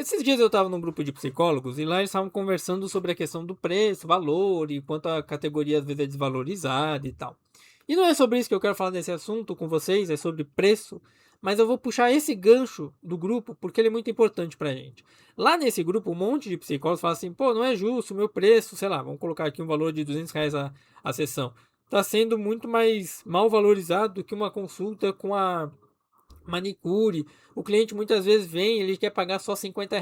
Esses dias eu estava num grupo de psicólogos e lá eles estavam conversando sobre a questão do preço, valor e quanto a categoria às vezes é desvalorizada e tal. E não é sobre isso que eu quero falar nesse assunto com vocês, é sobre preço, mas eu vou puxar esse gancho do grupo porque ele é muito importante pra gente. Lá nesse grupo, um monte de psicólogos fala assim: pô, não é justo o meu preço, sei lá, vamos colocar aqui um valor de R$ 200 a sessão. Tá sendo muito mais mal valorizado do que uma consulta com a manicure. O cliente muitas vezes vem, ele quer pagar só R$ 50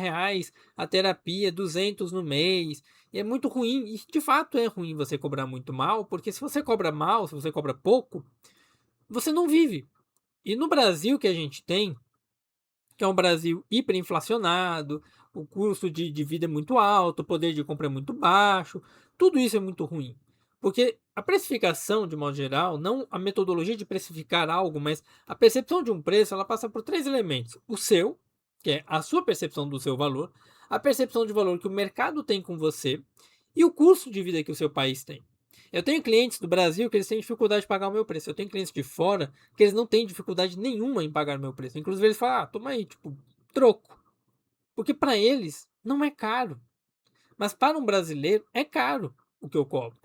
a terapia, 200 no mês. E é muito ruim, e de fato é ruim você cobrar muito mal, porque se você cobra mal, se você cobra pouco, você não vive. E no Brasil que a gente tem, que é um Brasil hiperinflacionado, o custo de vida é muito alto, o poder de compra é muito baixo, tudo isso é muito ruim. Porque a precificação, de modo geral, não a metodologia de precificar algo, mas a percepção de um preço, ela passa por três elementos. O seu, que é a sua percepção do seu valor, a percepção de valor que o mercado tem com você e o custo de vida que o seu país tem. Eu tenho clientes do Brasil que eles têm dificuldade de pagar o meu preço. Eu tenho clientes de fora que eles não têm dificuldade nenhuma em pagar o meu preço. Inclusive eles falam: "Ah, toma aí, tipo, troco". Porque para eles não é caro, mas para um brasileiro é caro o que eu cobro.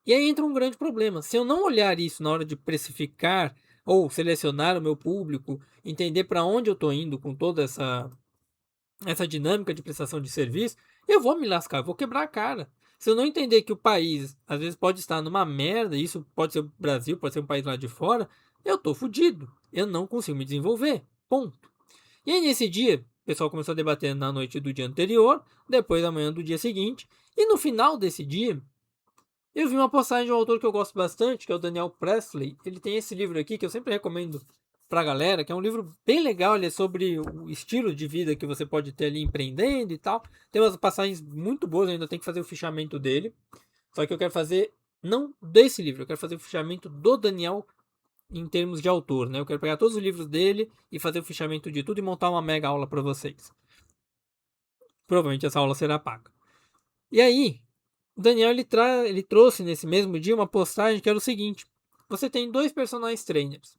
E aí entra um grande problema. Se eu não olhar isso na hora de precificar ou selecionar o meu público, entender para onde eu estou indo com toda essa dinâmica de prestação de serviço, eu vou me lascar, eu vou quebrar a cara. Se eu não entender que o país às vezes pode estar numa merda, isso pode ser o Brasil, pode ser um país lá de fora, eu tô fudido. Eu não consigo me desenvolver. Ponto. E aí nesse dia, o pessoal começou a debater na noite do dia anterior, depois da manhã do dia seguinte, e no final desse dia, eu vi uma postagem de um autor que eu gosto bastante, que é o Daniel Presley. Ele tem esse livro aqui que eu sempre recomendo pra galera, que é um livro bem legal, ele é sobre o estilo de vida que você pode ter ali empreendendo e tal. Tem umas passagens muito boas, eu ainda tenho que fazer o fichamento dele. Só que eu quero fazer não desse livro, eu quero fazer o fichamento do Daniel em termos de autor, né? Eu quero pegar todos os livros dele e fazer o fichamento de tudo e montar uma mega aula para vocês. Provavelmente essa aula será paga. E aí, o Daniel ele trouxe nesse mesmo dia uma postagem que era o seguinte: você tem dois personagens trainers,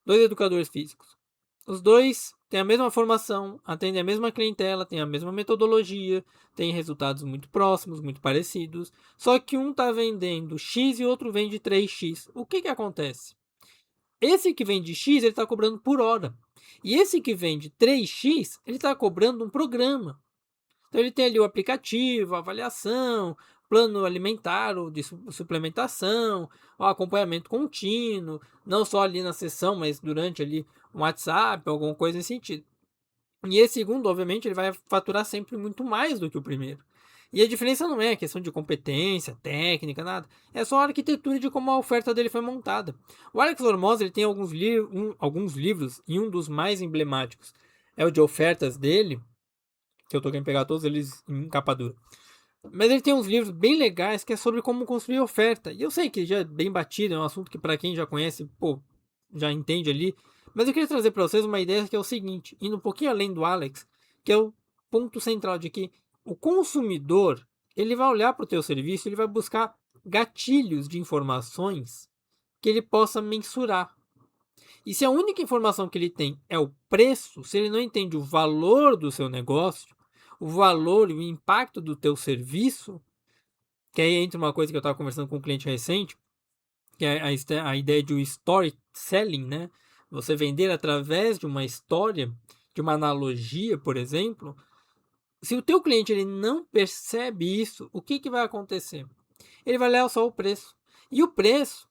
dois educadores físicos. Os dois têm a mesma formação, atendem a mesma clientela, têm a mesma metodologia, têm resultados muito próximos, muito parecidos. Só que um está vendendo X e o outro vende 3x. O que acontece? Esse que vende X, ele está cobrando por hora. E esse que vende 3x, ele está cobrando um programa. Então ele tem ali o aplicativo, a avaliação, plano alimentar ou de suplementação, o acompanhamento contínuo, não só ali na sessão, mas durante ali um WhatsApp, alguma coisa nesse sentido. E esse segundo, obviamente, ele vai faturar sempre muito mais do que o primeiro. E a diferença não é questão de competência, técnica, nada. É só a arquitetura de como a oferta dele foi montada. O Alex Hormozi ele tem alguns livros, e um dos mais emblemáticos é o de ofertas dele, que eu tô querendo pegar todos eles em capa dura. Mas ele tem uns livros bem legais que é sobre como construir oferta. E eu sei que já é bem batido, é um assunto que para quem já conhece, pô, já entende ali. Mas eu queria trazer para vocês uma ideia que é o seguinte, indo um pouquinho além do Alex, que é o ponto central de que o consumidor, ele vai olhar para o teu serviço, ele vai buscar gatilhos de informações que ele possa mensurar. E se a única informação que ele tem é o preço, se ele não entende o valor do seu negócio, o valor e o impacto do teu serviço, que aí entra uma coisa que eu estava conversando com um cliente recente, que é a ideia de um storytelling, né? Você vender através de uma história, de uma analogia, por exemplo. Se o teu cliente ele não percebe isso, o que vai acontecer? Ele vai olhar só o preço. E o preço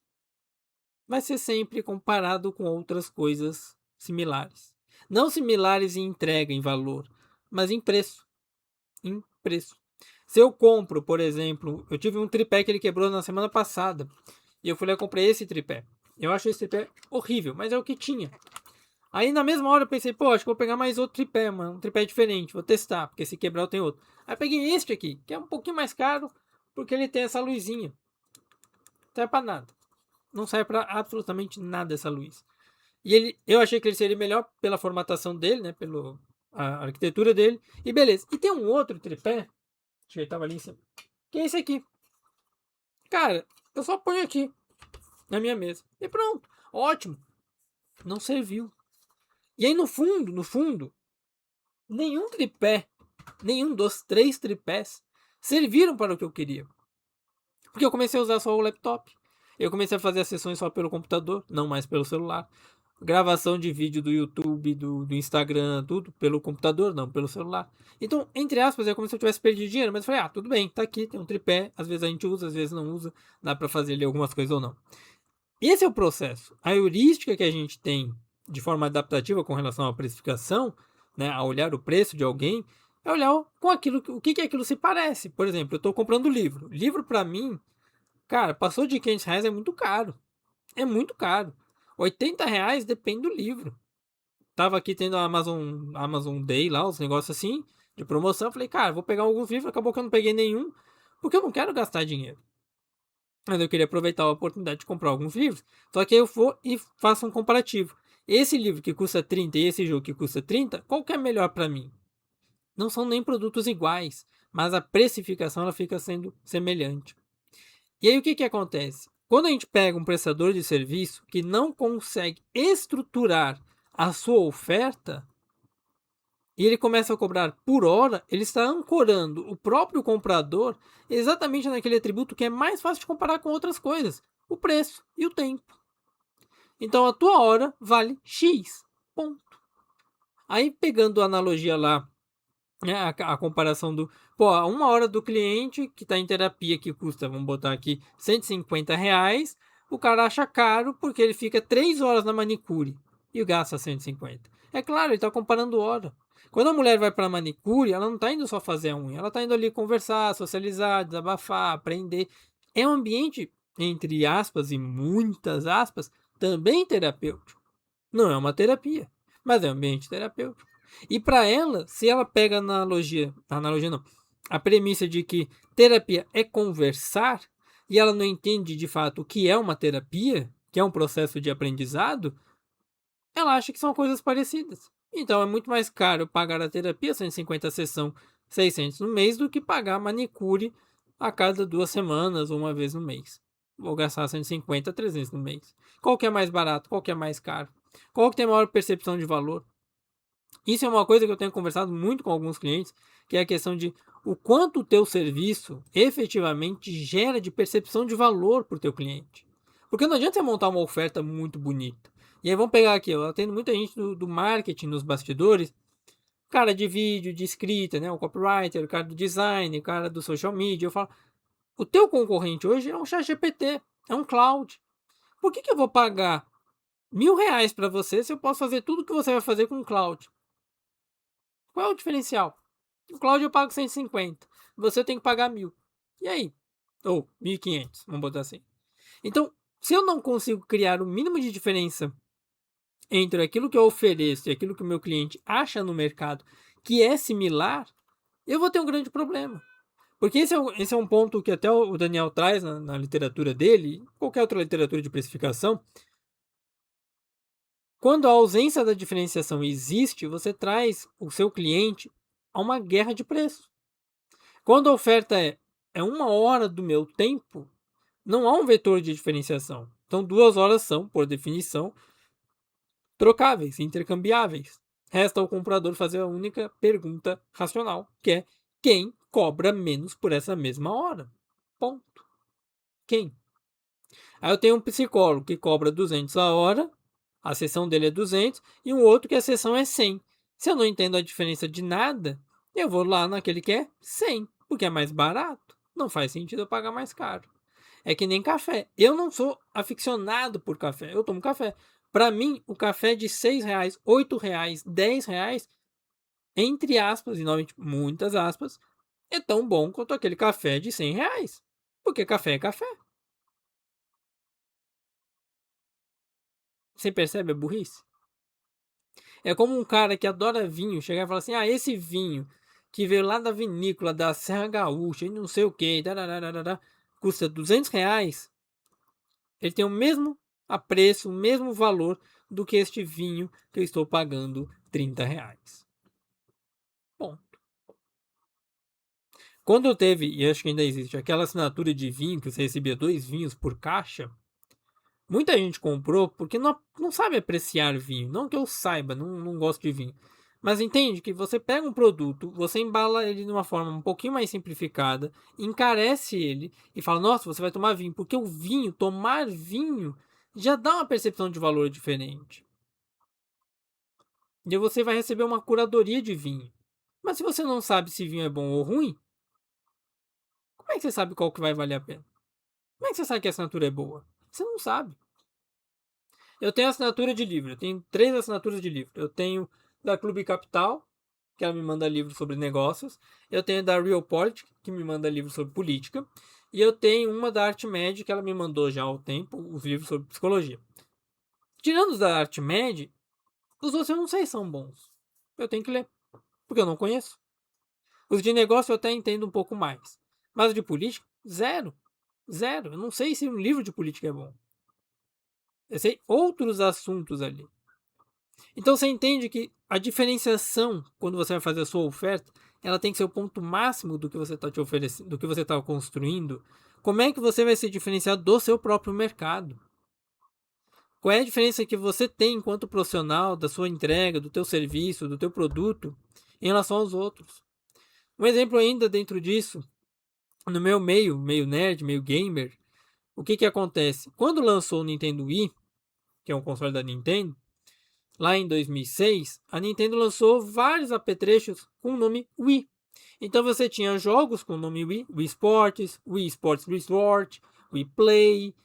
vai ser sempre comparado com outras coisas similares. Não similares em entrega, em valor, mas em preço. Em preço. Se eu compro, por exemplo, eu tive um tripé que ele quebrou na semana passada. E eu fui lá e comprei esse tripé. Eu acho esse tripé horrível, mas é o que tinha. Aí na mesma hora eu pensei, pô, acho que vou pegar mais outro tripé, mano. Um tripé diferente, vou testar, porque se quebrar eu tenho outro. Aí peguei este aqui, que é um pouquinho mais caro, porque ele tem essa luzinha. Não serve pra nada. Não serve pra absolutamente nada essa luz. E eu achei que ele seria melhor pela formatação dele, né? Pela arquitetura dele. E beleza. E tem um outro tripé, acho que ele tava ali em cima, que é esse aqui. Cara, eu só ponho aqui na minha mesa. E pronto. Ótimo. Não serviu. E aí no fundo, nenhum tripé, nenhum dos 3 tripés serviram para o que eu queria. Porque eu comecei a usar só o laptop. Eu comecei a fazer as sessões só pelo computador, não mais pelo celular. Gravação de vídeo do YouTube, do Instagram, tudo pelo computador, não pelo celular. Então, entre aspas, é como se eu tivesse perdido dinheiro, mas eu falei, tudo bem, tá aqui, tem um tripé, às vezes a gente usa, às vezes não usa, dá para fazer ali algumas coisas ou não. Esse é o processo. A heurística que a gente tem de forma adaptativa com relação à precificação, né, a olhar o preço de alguém, é olhar com aquilo, o que aquilo se parece. Por exemplo, eu estou comprando livro. Livro para mim, cara, passou de R$ 500 é muito caro. É muito caro. R$ 80 depende do livro. Tava aqui tendo a Amazon Day lá, os negócios assim, de promoção. Eu falei, cara, vou pegar alguns livros. Acabou que eu não peguei nenhum, porque eu não quero gastar dinheiro. Mas eu queria aproveitar a oportunidade de comprar alguns livros. Só que aí eu vou e faço um comparativo. Esse livro que custa 30 e esse jogo que custa 30, qual que é melhor para mim? Não são nem produtos iguais, mas a precificação ela fica sendo semelhante. E aí o que acontece? Quando a gente pega um prestador de serviço que não consegue estruturar a sua oferta e ele começa a cobrar por hora, ele está ancorando o próprio comprador exatamente naquele atributo que é mais fácil de comparar com outras coisas, o preço e o tempo. Então a tua hora vale X. Ponto. Aí pegando a analogia lá, né, a comparação do, uma hora do cliente que está em terapia que custa, vamos botar aqui, R$ 150, o cara acha caro porque ele fica 3 horas na manicure e gasta 150. É claro, ele está comparando hora. Quando a mulher vai para a manicure, ela não está indo só fazer a unha, ela está indo ali conversar, socializar, desabafar, aprender. É um ambiente, entre aspas e muitas aspas, também terapêutico. Não é uma terapia, mas é um ambiente terapêutico. E para ela, se ela pega a analogia não, a premissa de que terapia é conversar, e ela não entende de fato o que é uma terapia, que é um processo de aprendizado, ela acha que são coisas parecidas. Então é muito mais caro pagar a terapia, 150 a sessão, 600 no mês, do que pagar a manicure a cada 2 semanas ou uma vez no mês. Vou gastar 150 a 300 no mês. Qual que é mais barato? Qual que é mais caro? Qual que tem maior percepção de valor? Isso é uma coisa que eu tenho conversado muito com alguns clientes, que é a questão de o quanto o teu serviço efetivamente gera de percepção de valor para o teu cliente. Porque não adianta você montar uma oferta muito bonita. E aí vamos pegar aqui, eu atendo muita gente do marketing nos bastidores, cara de vídeo, de escrita, né, o copywriter, o cara do design, o cara do social media. Eu falo, o teu concorrente hoje é um ChatGPT, é um cloud. Por que eu vou pagar R$ 1.000 para você se eu posso fazer tudo que você vai fazer com o cloud? Qual é o diferencial? O cloud eu pago 150, você tem que pagar 1.000. E aí? Ou 1.500, vamos botar assim. Então, se eu não consigo criar o mínimo de diferença entre aquilo que eu ofereço e aquilo que o meu cliente acha no mercado que é similar, eu vou ter um grande problema. Porque esse é um ponto que até o Daniel traz na literatura dele, qualquer outra literatura de precificação. Quando a ausência da diferenciação existe, você traz o seu cliente a uma guerra de preço. Quando a oferta é 1 hora do meu tempo, não há um vetor de diferenciação. Então, 2 horas são, por definição, trocáveis, intercambiáveis. Resta ao comprador fazer a única pergunta racional, que é quem cobra menos por essa mesma hora? Ponto. Quem? Aí eu tenho um psicólogo que cobra 200 a hora, a sessão dele é 200, e um outro que a sessão é 100. Se eu não entendo a diferença de nada, eu vou lá naquele que é 100, porque é mais barato. Não faz sentido eu pagar mais caro. É que nem café. Eu não sou aficionado por café, eu tomo café. Para mim, o café de R$ 6, R$ 8, R$ 10, entre aspas, e novamente muitas aspas, é tão bom quanto aquele café de R$ 100. Porque café é café. Você percebe a burrice? É como um cara que adora vinho chegar e falar assim: esse vinho que veio lá da vinícola da Serra Gaúcha e não sei o que, custa R$ 200. Ele tem o mesmo apreço, o mesmo valor do que este vinho que eu estou pagando R$ 30. Bom, quando teve, e acho que ainda existe, aquela assinatura de vinho que você recebia 2 vinhos por caixa, muita gente comprou porque não sabe apreciar vinho. Não que eu saiba, não gosto de vinho. Mas entende que você pega um produto, você embala ele de uma forma um pouquinho mais simplificada, encarece ele e fala: nossa, você vai tomar vinho, porque o vinho, tomar vinho, já dá uma percepção de valor diferente. E você vai receber uma curadoria de vinho. Mas se você não sabe se vinho é bom ou ruim, como é que você sabe qual que vai valer a pena? Como é que você sabe que a assinatura é boa? Você não sabe. Eu tenho assinatura de livro, eu tenho 3 assinaturas de livro. Eu tenho da Clube Capital, que ela me manda livros sobre negócios. Eu tenho da Realpolitik, que me manda livros sobre política. E eu tenho uma da ArtMed, que ela me mandou já há um tempo, os livros sobre psicologia. Tirando os da ArtMed, os outros eu não sei se são bons. Eu tenho que ler, porque eu não conheço. Os de negócio eu até entendo um pouco mais. Mas os de política, zero. Zero. Eu não sei se um livro de política é bom. Eu sei outros assuntos ali. Então você entende que a diferenciação, quando você vai fazer a sua oferta, ela tem que ser o ponto máximo do que você está te oferecendo, do que você está construindo. Como é que você vai se diferenciar do seu próprio mercado? Qual é a diferença que você tem enquanto profissional da sua entrega, do teu serviço, do teu produto em relação aos outros? Um exemplo ainda dentro disso, no meu meio nerd, meio gamer, o que acontece? Quando lançou o Nintendo Wii, que é um console da Nintendo, lá em 2006, a Nintendo lançou vários apetrechos com o nome Wii. Então você tinha jogos com o nome Wii, Wii Sports, Wii Sports Resort, Wii Play,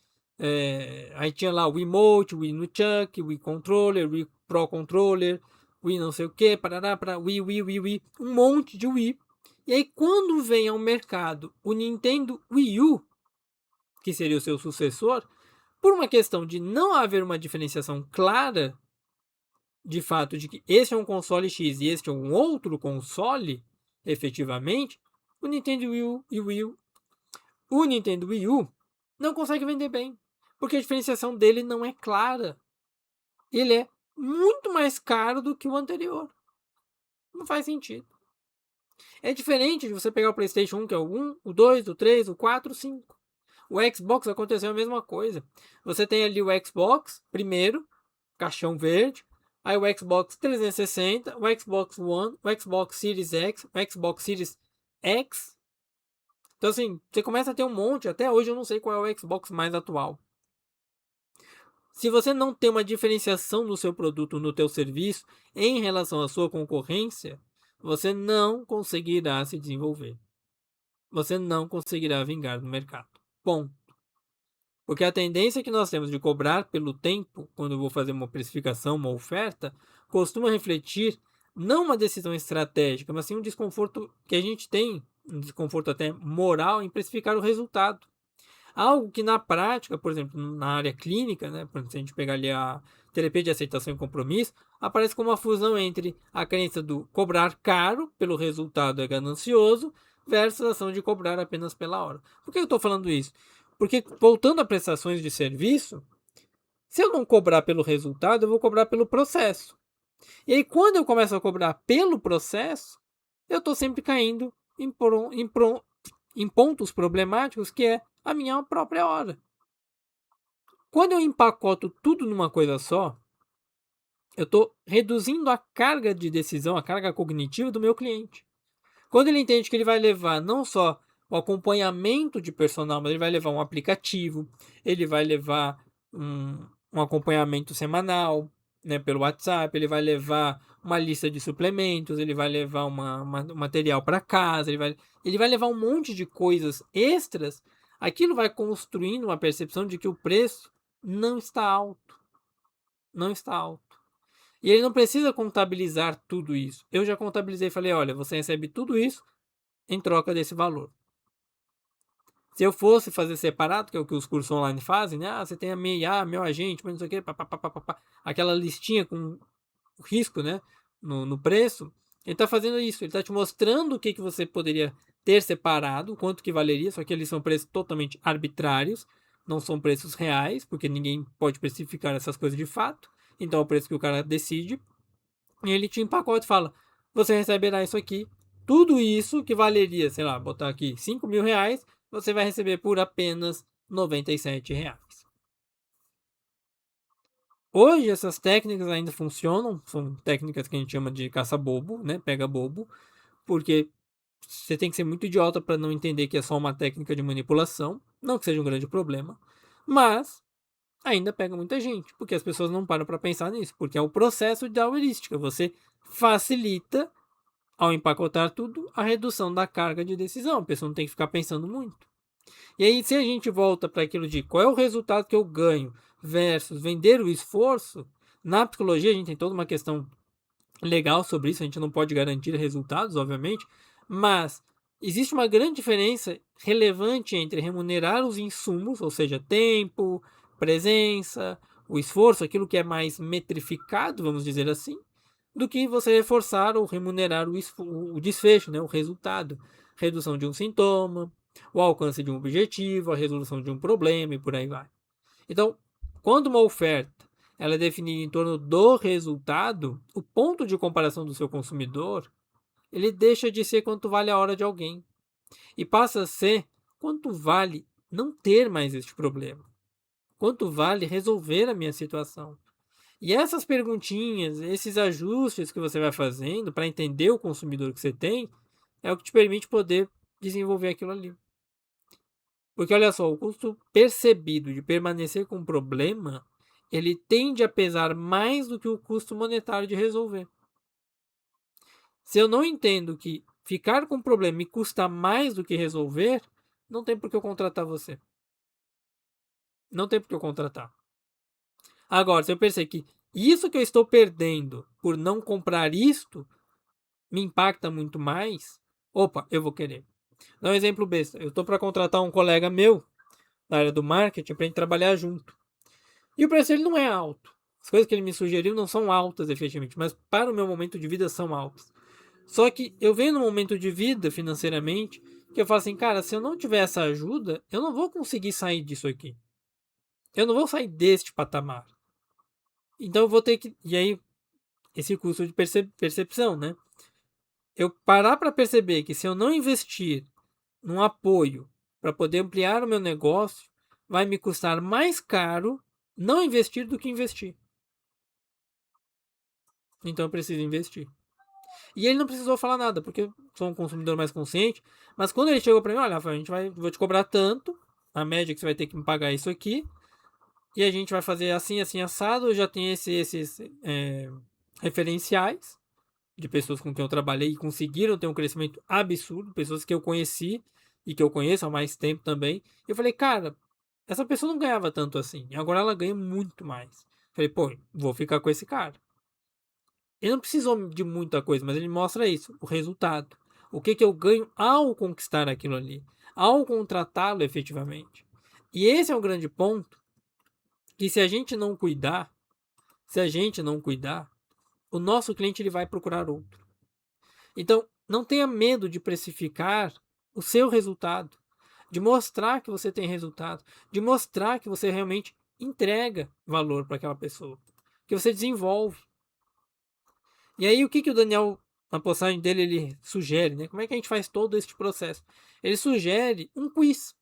aí tinha lá o Wii Emote, Wii Nunchuck, Wii Controller, Wii Pro Controller, Wii não sei o que, para Wii, um monte de Wii. E aí quando vem ao mercado o Nintendo Wii U, que seria o seu sucessor, por uma questão de não haver uma diferenciação clara de fato de que esse é um console X e este é um outro console, efetivamente, o Nintendo Wii U e o Nintendo Wii U não consegue vender bem, porque a diferenciação dele não é clara. Ele é muito mais caro do que o anterior. Não faz sentido. É diferente de você pegar o PlayStation 1, que é o 1, o 2, o 3, o 4, o 5. O Xbox aconteceu a mesma coisa. Você tem ali o Xbox, primeiro, caixão verde. Aí o Xbox 360, o Xbox One, o Xbox Series X, o Xbox Series X. Então, assim, você começa a ter um monte. Até hoje eu não sei qual é o Xbox mais atual. Se você não tem uma diferenciação no seu produto, no teu serviço, em relação à sua concorrência, você não conseguirá se desenvolver. Você não conseguirá vingar no mercado. Bom, porque a tendência que nós temos de cobrar pelo tempo, quando eu vou fazer uma precificação, uma oferta, costuma refletir não uma decisão estratégica, mas sim um desconforto que a gente tem, um desconforto até moral em precificar o resultado. Algo que na prática, por exemplo, na área clínica, né, por exemplo, se a gente pegar ali a terapia de aceitação e compromisso, aparece como uma fusão entre a crença do cobrar caro pelo resultado é ganancioso versus a ação de cobrar apenas pela hora. Por que eu estou falando isso? Porque voltando a prestações de serviço, se eu não cobrar pelo resultado, eu vou cobrar pelo processo. E aí, quando eu começo a cobrar pelo processo, eu estou sempre caindo em pontos problemáticos, que é a minha própria hora. Quando eu empacoto tudo numa coisa só, eu estou reduzindo a carga de decisão, a carga cognitiva do meu cliente. Quando ele entende que ele vai levar não só o acompanhamento de personal, mas ele vai levar um aplicativo, ele vai levar um acompanhamento semanal, né, pelo WhatsApp, ele vai levar uma lista de suplementos, ele vai levar um material para casa, ele vai levar um monte de coisas extras. Aquilo vai construindo uma percepção de que o preço não está alto. Não está alto. E ele não precisa contabilizar tudo isso. Eu já contabilizei e falei: olha, você recebe tudo isso em troca desse valor. Se eu fosse fazer separado, que é o que os cursos online fazem, né? Ah, você tem a minha, meu agente, mas não sei o quê, aquela listinha com o risco, né? No preço. Ele está fazendo isso, ele está te mostrando o que você poderia ter separado, quanto que valeria, só que eles são preços totalmente arbitrários, não são preços reais, porque ninguém pode precificar essas coisas de fato. Então é o preço que o cara decide. E ele te empacota e fala: você receberá isso aqui, tudo isso que valeria, sei lá, botar aqui R$ 5.000, você vai receber por apenas R$ 97. Hoje essas técnicas ainda funcionam, são técnicas que a gente chama de caça-bobo, né? Pega-bobo, porque você tem que ser muito idiota para não entender que é só uma técnica de manipulação, não que seja um grande problema, mas ainda pega muita gente, porque as pessoas não param para pensar nisso, porque é o processo da heurística, você facilita, ao empacotar tudo, a redução da carga de decisão, a pessoa não tem que ficar pensando muito. E aí, se a gente volta para aquilo de qual é o resultado que eu ganho versus vender o esforço, na psicologia a gente tem toda uma questão legal sobre isso, a gente não pode garantir resultados, obviamente, mas existe uma grande diferença relevante entre remunerar os insumos, ou seja, tempo, presença, o esforço, aquilo que é mais metrificado, vamos dizer assim, do que você reforçar ou remunerar o desfecho, né, o resultado, redução de um sintoma, o alcance de um objetivo, a resolução de um problema e por aí vai. Então, quando uma oferta ela é definida em torno do resultado, o ponto de comparação do seu consumidor ele deixa de ser quanto vale a hora de alguém e passa a ser quanto vale não ter mais este problema, quanto vale resolver a minha situação. E essas perguntinhas, esses ajustes que você vai fazendo para entender o consumidor que você tem, é o que te permite poder desenvolver aquilo ali. Porque olha só, o custo percebido de permanecer com o problema, ele tende a pesar mais do que o custo monetário de resolver. Se eu não entendo que ficar com o problema me custa mais do que resolver, não tem por que eu contratar você. Não tem por que eu contratar. Agora, se eu perceber que isso que eu estou perdendo por não comprar isto me impacta muito mais, opa, eu vou querer. Dá um exemplo besta. Eu estou para contratar um colega meu da área do marketing para a gente trabalhar junto. E o preço dele não é alto. As coisas que ele me sugeriu não são altas, efetivamente, mas para o meu momento de vida são altas. Só que eu venho num momento de vida, financeiramente, que eu falo assim, cara, se eu não tiver essa ajuda, eu não vou conseguir sair disso aqui. Eu não vou sair deste patamar. Então eu vou ter que. E aí, esse custo de percepção, né? Eu parar para perceber que se eu não investir num apoio para poder ampliar o meu negócio, vai me custar mais caro não investir do que investir. Então eu preciso investir. E ele não precisou falar nada, porque eu sou um consumidor mais consciente. Mas quando ele chegou para mim, olha, a gente vou te cobrar tanto, a média que você vai ter que me pagar isso aqui, e a gente vai fazer assim, assim, assado. Eu já tenho esses referenciais de pessoas com quem eu trabalhei e conseguiram ter um crescimento absurdo, pessoas que eu conheci e que eu conheço há mais tempo também. Eu falei, cara, essa pessoa não ganhava tanto assim, e agora ela ganha muito mais. Falei, pô, vou ficar com esse cara. Ele não precisou de muita coisa, mas ele mostra isso, o resultado. O que eu ganho ao conquistar aquilo ali, ao contratá-lo efetivamente. E esse é o grande ponto, que se a gente não cuidar, se a gente não cuidar, o nosso cliente ele vai procurar outro. Então, não tenha medo de precificar o seu resultado, de mostrar que você tem resultado, de mostrar que você realmente entrega valor para aquela pessoa, que você desenvolve. E aí, o que o Daniel, na postagem dele, ele sugere, né? Como é que a gente faz todo este processo? Ele sugere um quiz.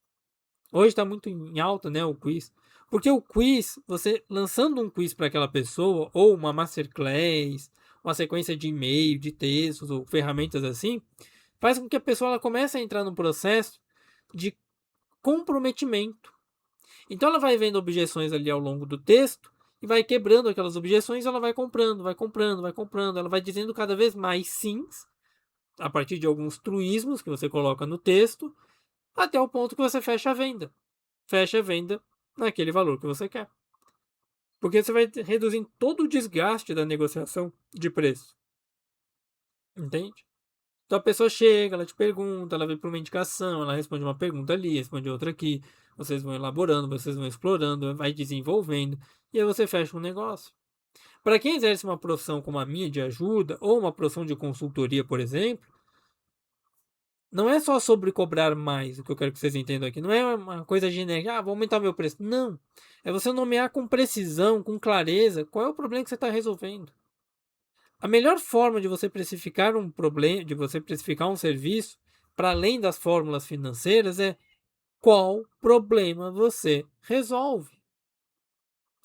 Hoje está muito em alta, né, o quiz. Porque o quiz, você lançando um quiz para aquela pessoa, ou uma masterclass, uma sequência de e-mail, de textos, ou ferramentas assim, faz com que a pessoa ela comece a entrar no processo de comprometimento. Então ela vai vendo objeções ali ao longo do texto e vai quebrando aquelas objeções, ela vai comprando, vai comprando, vai comprando, ela vai dizendo cada vez mais sims a partir de alguns truísmos que você coloca no texto, até o ponto que você fecha a venda. Fecha a venda naquele valor que você quer. Porque você vai reduzindo todo o desgaste da negociação de preço. Entende? Então a pessoa chega, ela te pergunta, ela vem para uma indicação, ela responde uma pergunta ali, responde outra aqui. Vocês vão elaborando, vocês vão explorando, vai desenvolvendo e aí você fecha um negócio. Para quem exerce uma profissão como a minha de ajuda ou uma profissão de consultoria, por exemplo, não é só sobre cobrar mais, o que eu quero que vocês entendam aqui. Não é uma coisa genérica, vou aumentar meu preço. Não. É você nomear com precisão, com clareza, qual é o problema que você está resolvendo. A melhor forma de você precificar um problema, de você precificar um serviço, para além das fórmulas financeiras, é qual problema você resolve.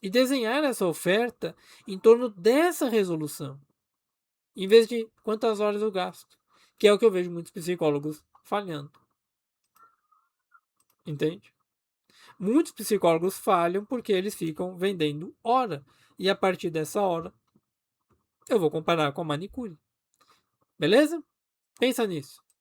e desenhar essa oferta em torno dessa resolução, em vez de quantas horas eu gasto, que é o que eu vejo muitos psicólogos falhando, entende? Muitos psicólogos falham porque eles ficam vendendo hora, e a partir dessa hora eu vou comparar com a manicure, beleza? Pensa nisso.